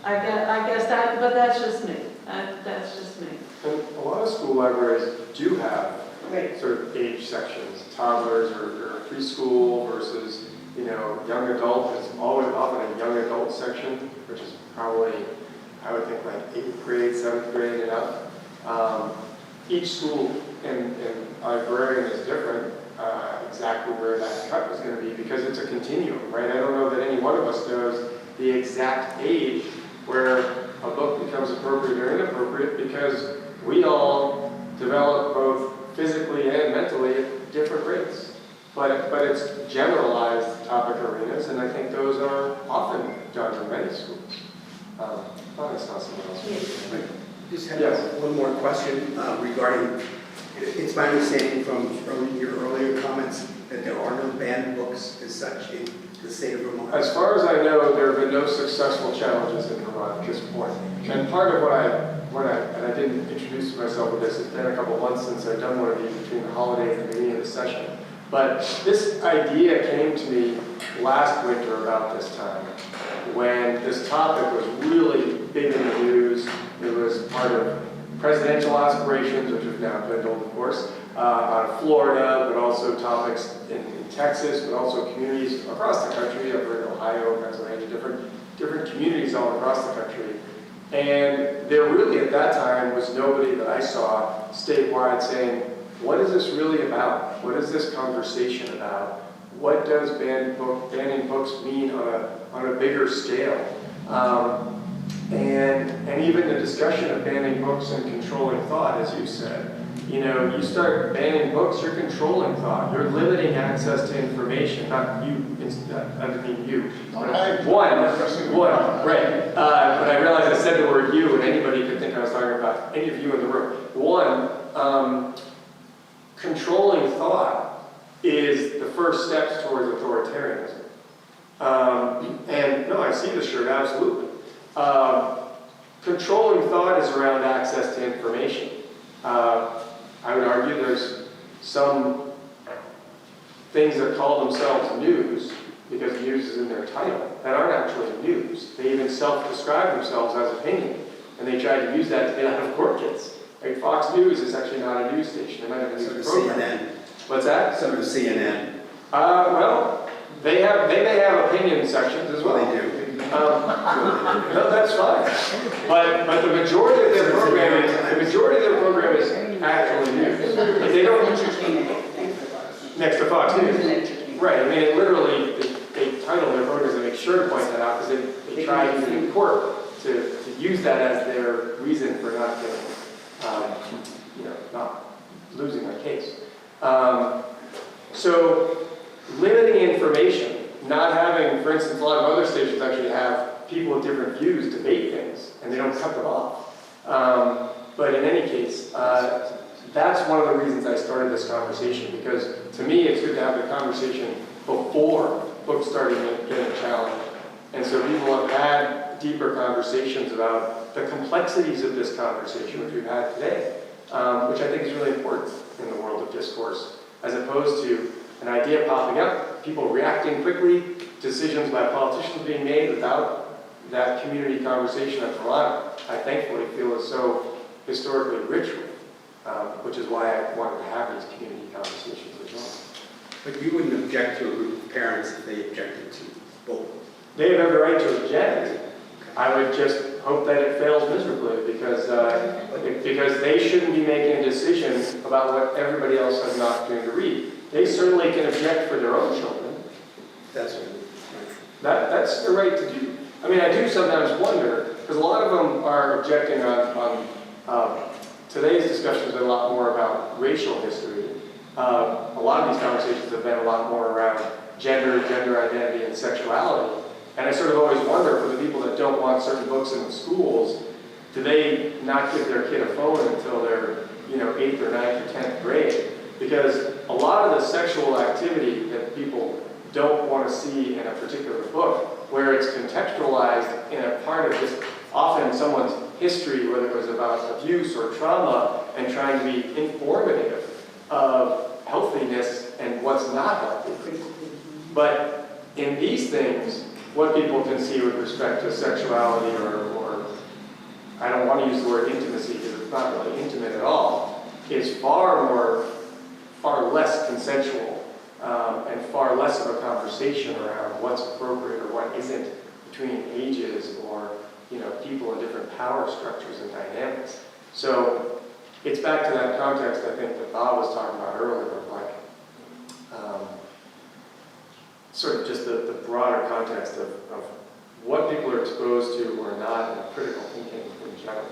I guess that, but that's just me. That's just me. And a lot of school libraries do have sort of age sections, toddlers or preschool versus, you know, young adult. It's always often a young adult section, which is probably, I would think, like 8th grade, 7th grade and up. Each school and librarian is different, exactly where that cut was going to be, because it's a continuum, right? I don't know that any one of us knows the exact age where a book becomes appropriate or inappropriate, because we all develop both physically and mentally at different rates. But it's generalized topic arenas, and I think those are often done in many schools. I saw someone else. Just have Yes. one more question regarding, it's my understanding from your earlier comments that there are no banned books as such in the state of Vermont. As far as I know, there have been no successful challenges in Vermont at this point. And part of and I didn't introduce myself with this, it's been a couple months since I've done one of these between the holidays and the beginning of the session. But this idea came to me last winter about this time, when this topic was really big in the news. It was part of presidential aspirations, which have now dwindled, of course, out of Florida, but also topics in Texas, but also communities across the country. I've heard Ohio, Pennsylvania, different communities all across the country. And there really at that time was nobody that I saw statewide saying, what is this really about? What is this conversation about? What does banning books mean on a bigger scale? And even the discussion of banning books and controlling thought, as you said. You know, you start banning books, you're controlling thought. You're limiting access to information, not you, I mean you. One, right. But I realized I said the word you, and anybody could think I was talking about any of you in the room. One, controlling thought is the first steps towards authoritarianism. And no, I see the shirt, absolutely. Controlling thought is around access to information. I would argue there's some things that call themselves news, because news is in their title, that aren't actually news. They even self-describe themselves as opinion, and they try to use that to get out of court case. Like Fox News is actually not a news station, they might have a Sort of news program. CNN, What's that? sort of CNN. Well, they may have opinion sections as well. They do. No, that's fine. But the majority of their program is actually news. But they don't next to Fox News. Right. I mean, it literally they title their programs and make sure to point that out because they try even in court to use that as their reason for not getting, not losing their case. So limiting information, not having, for instance, a lot of other stations actually have people with different views debate things, and they don't cut them off. But in any case, that's one of the reasons I started this conversation, because to me, it's good to have the conversation before books started getting challenged. And so people have had deeper conversations about the complexities of this conversation, which we've had today, which I think is really important in the world of discourse, as opposed to an idea popping up, people reacting quickly, decisions by politicians being made without that community conversation that Vermont, I thankfully feel is so historically rich with, which is why I wanted to have these community conversations as well. But you wouldn't object to a group of parents if they objected to both? They have every right to object. I would just hope that it fails miserably because they shouldn't be making a decision about what everybody else has an opportunity to read. They certainly can object for their own children. That's That's their right to do. I mean, I do sometimes wonder, because a lot of them are objecting on today's discussion has been a lot more about racial history. A lot of these conversations have been a lot more around gender identity, and sexuality. And I sort of always wonder, for the people that don't want certain books in the schools, do they not give their kid a phone until they're, 8th or 9th or 10th grade? Because a lot of the sexual activity that people don't want to see in a particular book, where it's contextualized in a part of just often someone's history, whether it was about abuse or trauma, and trying to be informative of healthiness and what's not healthy. But in these things, what people can see with respect to sexuality or I don't want to use the word intimacy because it's not really intimate at all, is far less consensual and far less of a conversation around what's appropriate or what isn't between ages or people in different power structures and dynamics. So it's back to that context I think that Bob was talking about earlier, of sort of just the broader context of what people are exposed to or not in critical thinking in general.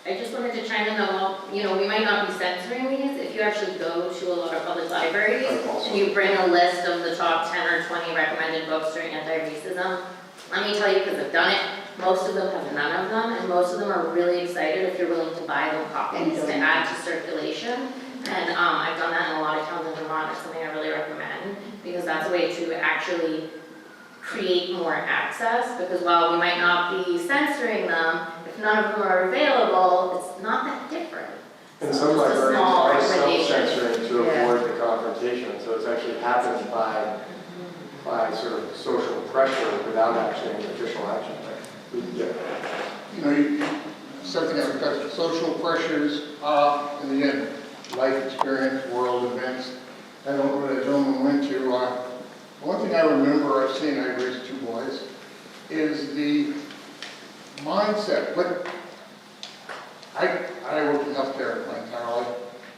I just wanted to chime in that, we might not be censoring these. If you actually go to a lot of public libraries and you bring a list of the top 10 or 20 recommended books during anti-racism, let me tell you, because I've done it, most of them have none of them, and most of them are really excited if you're willing to buy them copies to add to circulation. And I've done that in a lot of towns in Vermont. It's something I really recommend, because that's a way to actually create more access, because while we might not be censoring them, if none of them are available, it's not that different. And So some just a librarians small are recommendation. self-censoring to Yeah. avoid the confrontation, so it's actually happened by sort of social pressure without actually any official action. Something that because social pressures are, in the end, life experience, world events. I don't know where that gentleman went to. One thing I remember I've seen, I raised 2 boys, is the mindset. But I worked in healthcare my entire life,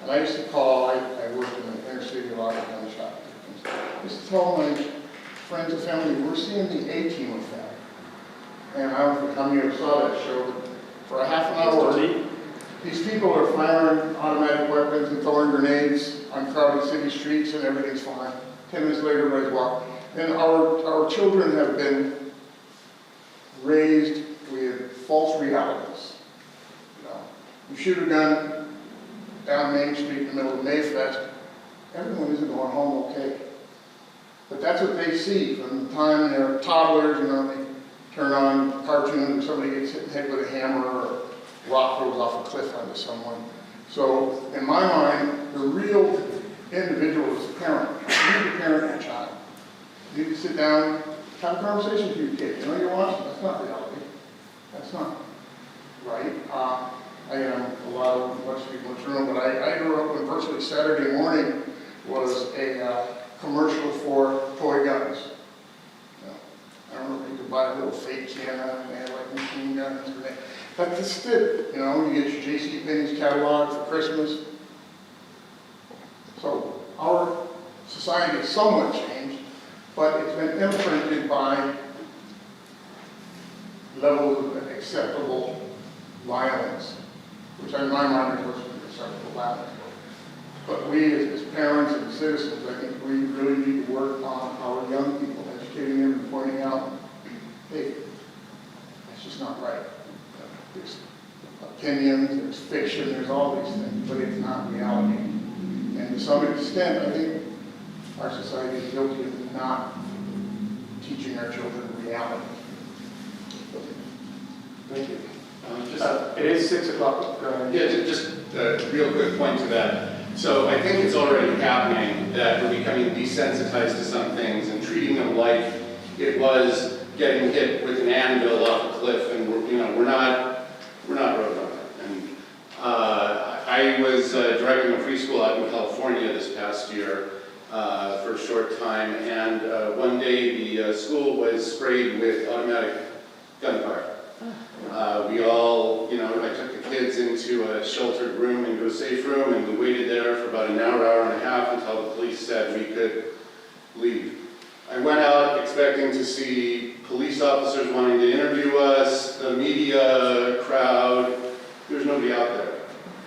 and I used to call, I worked in the inner city, a lot of gun shop victims. I used to tell my friends and family, we're seeing the A-Team effect. And I don't know how many of you saw that show, but for a half an hour, these people are firing automatic weapons and throwing grenades on crowded city streets and everything's fine. 10 minutes later, everybody's walking. And our children have been raised with false realities. You shoot a gun down Main Street in the middle of Mayfest, everyone isn't going home okay. But that's what they see from the time they're toddlers, they turn on cartoons and somebody gets hit in the head with a hammer or rock rolls off a cliff onto someone. So in my mind, the real individual is the parent. You need to parent your child. You need to sit down, have a conversation with your kid. You know you're watching. That's not reality. That's not right. I am a lot of much people in this room, but I grew up when virtually Saturday morning was a commercial for toy guns. I don't know if you could buy a little fake cannon and they had like machine guns and that. But this did, you know, you get your J.C. Penney's catalog for Christmas. So our society has somewhat changed, but it's been imprinted by levels of acceptable violence, which in my mind is what's acceptable violence. But we as parents and citizens, I think we really need to work on our young people, educating them and pointing out, hey, that's just not right. There's opinions, there's fiction, there's all these things, but it's not reality. And to some extent, I think our society is guilty of not teaching our children reality. Thank you. It is 6 o'clock. Go ahead. Yeah, just a real quick point to that. So I think it's already happening that we're becoming desensitized to some things and treating them like it was getting hit with an anvil off a cliff, and we're not roadrunner. And I was directing a preschool out in California this past year for a short time, and one day the school was sprayed with automatic gunfire. We all, I took the kids into a sheltered room, into a safe room, and we waited there for about an hour, hour and a half until the police said we could leave. I went out expecting to see police officers wanting to interview us, the media crowd. There's nobody out there.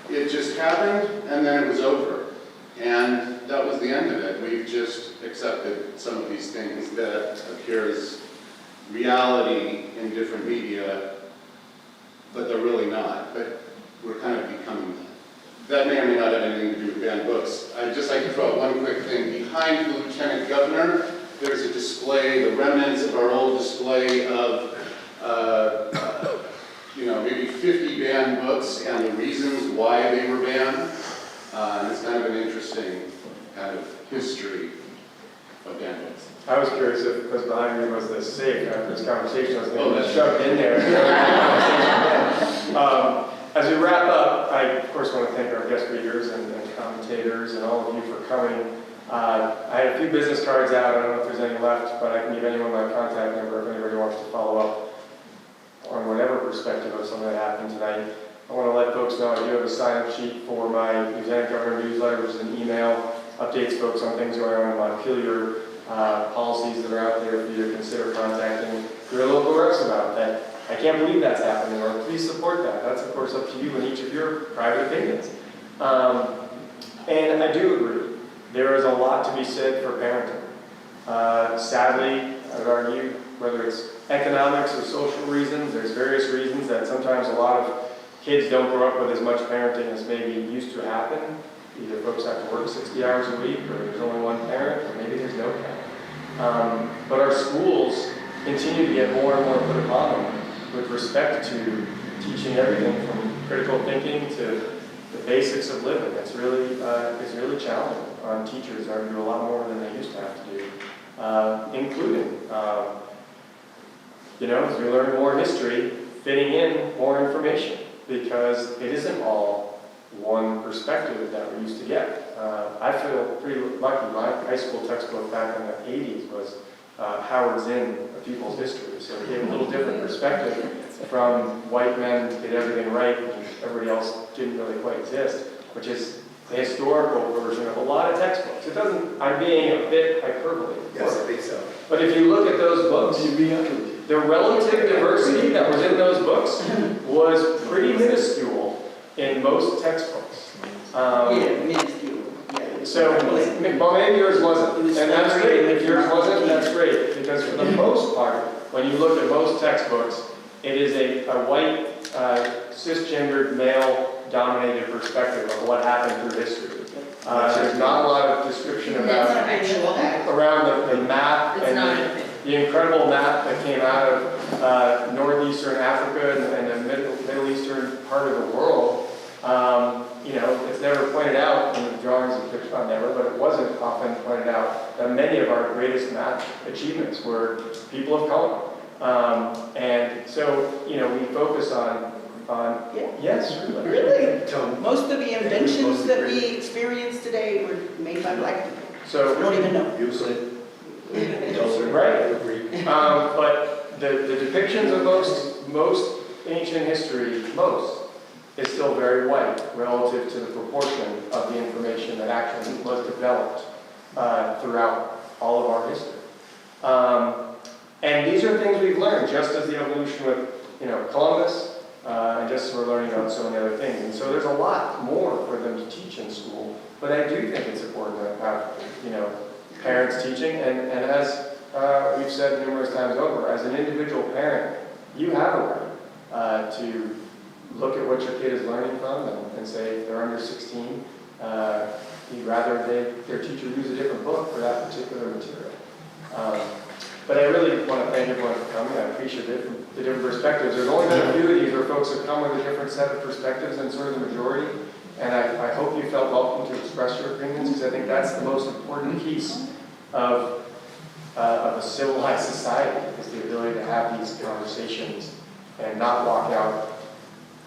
It just happened, and then it was over. And that was the end of it. We've just accepted some of these things that appear as reality in different media, but they're really not. But we're kind of becoming that. That may or may not have anything to do with banned books. I'd just like to throw out one quick thing. Behind the Lieutenant Governor, there's a display, the remnants of our old display of, maybe 50 banned books and the reasons why they were banned. And it's kind of an interesting kind of history of banned books. I was curious if, because behind me was this safe after this conversation, I was going to shoved in there. As we wrap up, I of course want to thank our guest readers and commentators and all of you for coming. I had a few business cards out. I don't know if there's any left, but I can give anyone my contact number if anybody wants to follow up on whatever perspective of something that happened tonight. I want to let folks know I do have a sign-up sheet for my Lieutenant Governor newsletter, which is an email, updates folks on things going on in Montpelier, policies that are out there for you to consider contacting your local reps about that. I can't believe that's happening, or please support that. That's of course up to you and each of your private opinions. And I do agree, there is a lot to be said for parenting. Sadly, I would argue, whether it's economics or social reasons, there's various reasons that sometimes a lot of kids don't grow up with as much parenting as maybe used to happen. Either folks have to work 60 hours a week, or there's only one parent, or maybe there's no parent. But our schools continue to get more and more put upon them with respect to teaching everything from critical thinking to the basics of living. It's really challenging on teachers to do a lot more than they used to have to do, including, as we learn more history, fitting in more information, because it isn't all one perspective that we used to get. I feel pretty lucky. My high school textbook back in the 80s was Howard Zinn, A People's History. So it gave a little different perspective from white men did everything right and everybody else didn't really quite exist, which is the historical version of a lot of textbooks. It doesn't, I'm being a bit hyperbole. Yes, I think so. But if you look at those books, the relative diversity that was in those books was pretty minuscule in most textbooks. Minuscule. Yeah. So, well, maybe yours wasn't, and that's great. If yours wasn't, that's great, because for the most part, when you look at most textbooks, it is a white, cisgendered, male-dominated perspective of what happened through history. There's not a lot of description around the map and the incredible map that came out of northeastern Africa and the Middle Eastern part of the world. You know, it's never pointed out in the drawings of pictures, not never, but it wasn't often pointed out that many of our greatest math achievements were people of color. And so, you know, we focus on Yeah. yes, Really? Most of the inventions that we experience today were made by black people. So, I don't even know. right. But the depictions of most ancient history, is still very white relative to the proportion of the information that actually was developed throughout all of our history. And these are things we've learned, just as the evolution with, you know, Columbus, and just as we're learning about so many other things. And so there's a lot more for them to teach in school, but I do think it's important to have, you know, parents teaching, and as we've said numerous times over, as an individual parent, you have a right to look at what your kid is learning from and say if they're under 16, you'd rather their teacher use a different book for that particular material. But I really want to thank everyone for coming. I appreciate the different perspectives. There's only been a few of these where folks have come with a different set of perspectives than sort of the majority. And I hope you felt welcome to express your opinions, because I think that's the most important piece of a civilized society, is the ability to have these conversations and not walk out,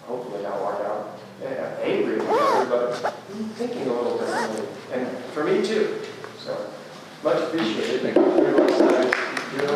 hopefully not walk out angry with each other, but thinking a little differently. And for me too. So much appreciated. Thank you.